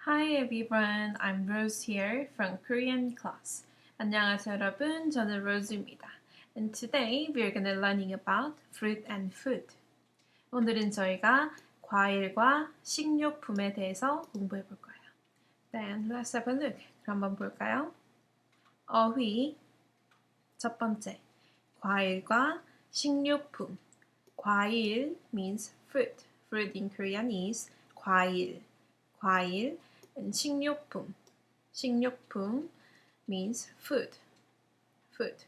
Hi everyone, I'm Rose here from Korean class. 안녕하세요 여러분, 저는 Rose입니다. And today we're gonna learning about fruit and food. 오늘은 저희가 과일과 식료품에 대해서 공부해 볼 거예요. Then let's have a look. 그럼 한번 볼까요? 어휘 첫 번째, 과일과 식료품. 과일 means fruit. Fruit in Korean is 과일. 과일 and 식료품. 식료품 means food. Food.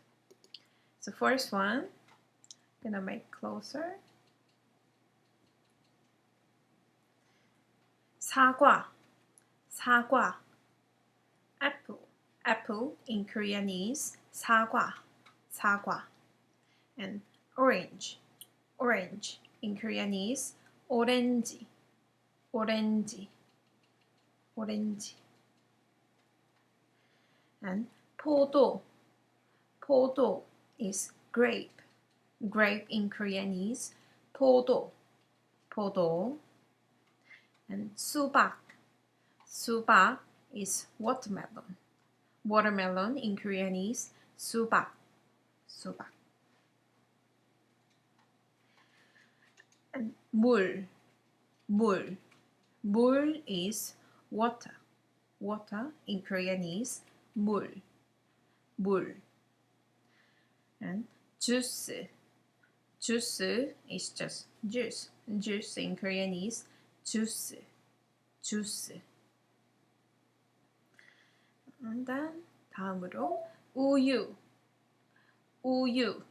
So first one, gonna make closer. 사과. 사과. Apple. Apple in Korean is 사과. 사과. And orange. Orange in Korean is 오렌지. 오렌지. 오렌지. And 포도. 포도 is grape. Grape in Korean is 포도. 포도. And 수박. 수박 is watermelon. Watermelon in Korean is 수박. 수박. And 물. 물. 물 is water. Water in Korean is 물. 물. And juice. Juice is just juice. Juice in Korean is juice. Juice. And then 다음으로 우유. 우유.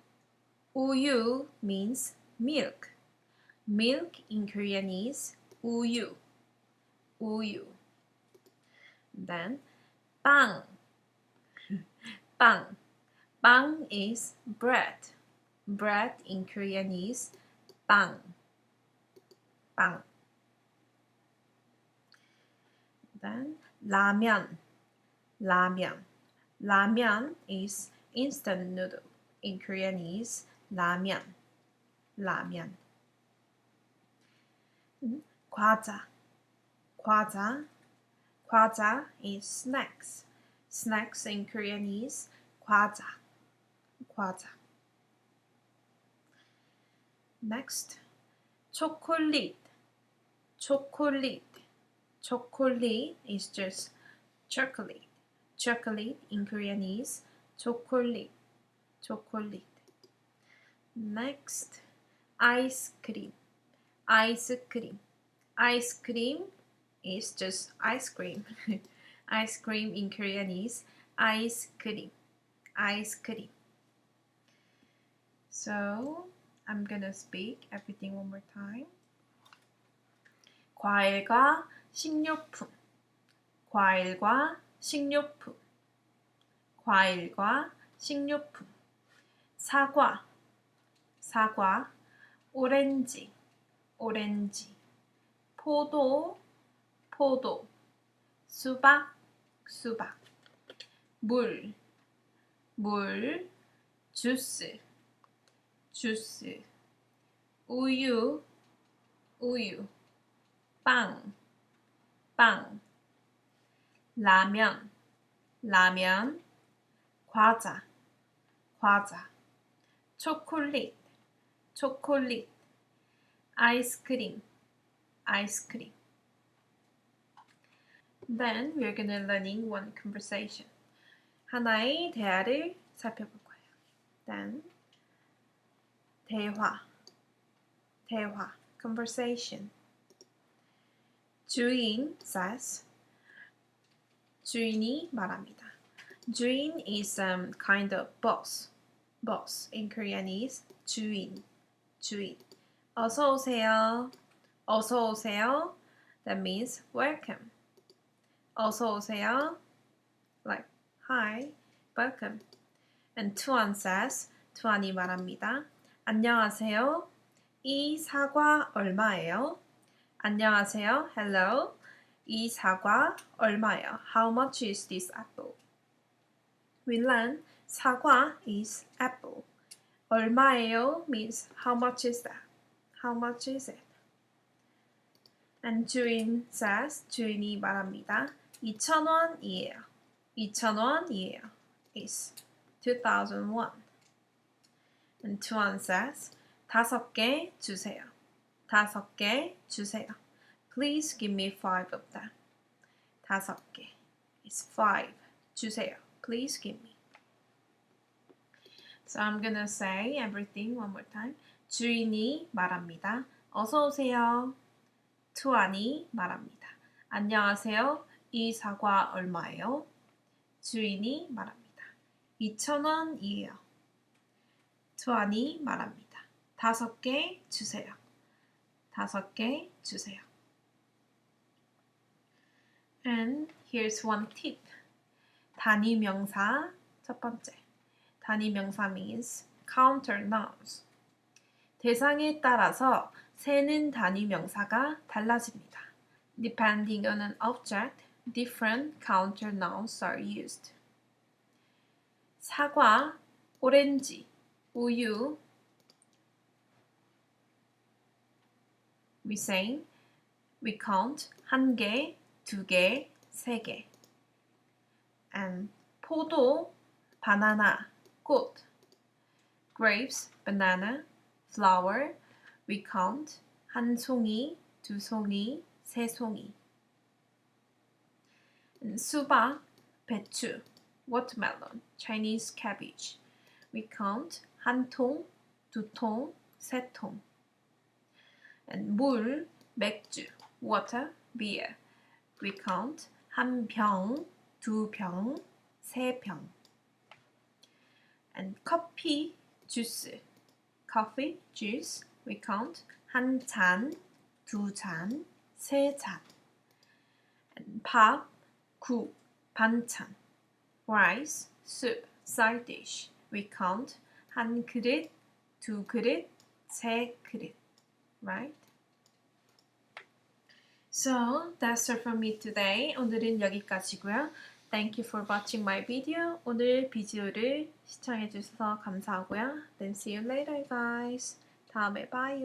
우유 means milk. Milk in Korean is 우유. 우유. Then 빵. 빵. 빵 is bread. Bread in Korean is 빵. 빵. Then 라면. 라면. 라면 is instant noodle. In Korean is 라면. 라면. 과자. 과자. 과자 is snacks. Snacks in Korean is 과자. 과자. Next, 초콜릿. 초콜릿. 초콜릿 is just chocolate. Chocolate in Korean is 초콜릿. 초콜릿. Next, ice cream. Ice cream. Ice cream is just ice cream. Ice cream in Korean is ice cream. Ice cream. So I'm gonna speak everything one more time. 과일과 식료품. 과일과 식료품. 과일과 식료품. 사과. 사과. 오렌지. 오렌지. 포도. 포도. 수박. 수박. 물. 물. 주스. 주스. 우유. 우유. 빵. 빵. 라면. 라면. 과자. 과자. 초콜릿. 초콜릿. 아이스크림. 아이스크림. Then we're gonna learning one conversation. 하나의 대화를 살펴볼 거예요. Then 대화. 대화. Conversation. 주인 says. 주인이 말합니다. 주인 is kind of boss. Boss in Korean is 주인. 주인. 어서 오세요. 어서 오세요. That means welcome. 어서 오세요. Like hi, welcome. And 투안 says. 투안이 말합니다. 안녕하세요. 이 사과 얼마예요? 안녕하세요. Hello. 이 사과 얼마예요? How much is this apple? We learn 사과 is apple. 얼마예요 means how much is that? How much is it? And 주인 says, 주인이 말합니다. 2,000원이에요. 2,000원이에요. is 2,001. And Tuan says, 5개 주세요. 5개 주세요. Please give me 5 of them. 5개 is 5. 주세요. Please give me. So I'm gonna say everything one more time. 주인이 말합니다. 어서 오세요. 투안이 말합니다. 안녕하세요. 이 사과 얼마예요? 주인이 말합니다. 2,000원이에요. 투안이 말합니다. 5개 주세요. 5개 주세요. And here's one tip. 단위 명사 첫 번째. 단위 명사 means counter nouns. 대상에 따라서 세는 단위 명사가 달라집니다. Depending on an object, different counter nouns are used. 사과, 오렌지, 우유. We say, we count 1개, 2개, 3개. And 포도, 바나나, 꽃. Grapes, banana, flower. We count 1송이, 2송이, 3송이. And 수박, 배추, watermelon, Chinese cabbage. We count 1통, 2통, 3통. And 물, 맥주, water, beer. We count 1병, 2병, 3병. And 커피, 주스, coffee, juice. We count 1잔, 2잔, 3잔. And 밥, 국, 반찬. Rice, soup, side dish. We count 1그릇, 2그릇, 3그릇. Right? So, that's all from me today. 오늘은 여기까지고요. Thank you for watching my video. 오늘 비디오를 시청해주셔서 감사하고요. Then see you later, guys. 다음에 봐요.